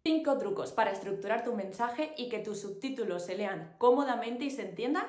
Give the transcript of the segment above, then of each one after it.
5 trucos para estructurar tu mensaje y que tus subtítulos se lean cómodamente y se entiendan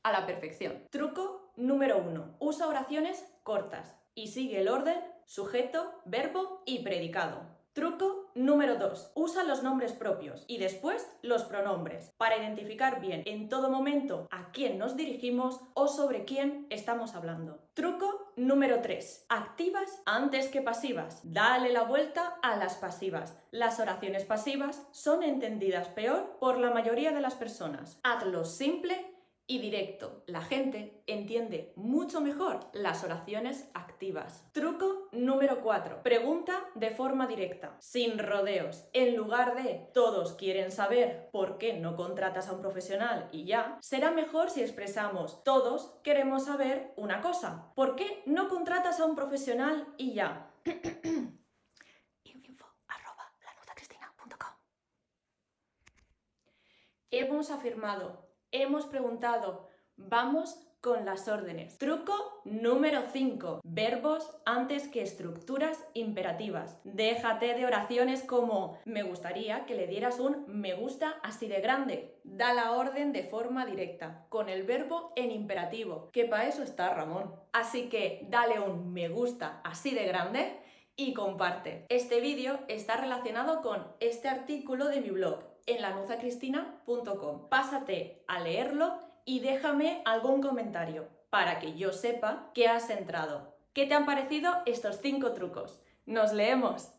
a la perfección. Truco número 1. Usa oraciones cortas y sigue el orden sujeto, verbo y predicado. Truco número 2. Usa los nombres propios y después los pronombres para identificar bien en todo momento a quién nos dirigimos o sobre quién estamos hablando. Truco número 3. Activas antes que pasivas. Dale la vuelta a las pasivas. Las oraciones pasivas son entendidas peor por la mayoría de las personas. Hazlo simple y directo. La gente entiende mucho mejor las oraciones activas. Truco número 4. Pregunta de forma directa, sin rodeos. En lugar de todos quieren saber por qué no contratas a un profesional y ya, será mejor si expresamos todos queremos saber una cosa. ¿Por qué no contratas a un profesional y ya? info@lanuzcristina.com. Hemos afirmado, hemos preguntado, vamos con las órdenes. Truco número 5. Verbos antes que estructuras imperativas. Déjate de oraciones como me gustaría que le dieras un me gusta así de grande. Da la orden de forma directa, con el verbo en imperativo, que para eso está Ramón. Así que dale un me gusta así de grande y comparte. Este vídeo está relacionado con este artículo de mi blog en lanuzcristina.com. Pásate a leerlo y déjame algún comentario para que yo sepa que has entrado. ¿Qué te han parecido estos 5 trucos? ¡Nos leemos!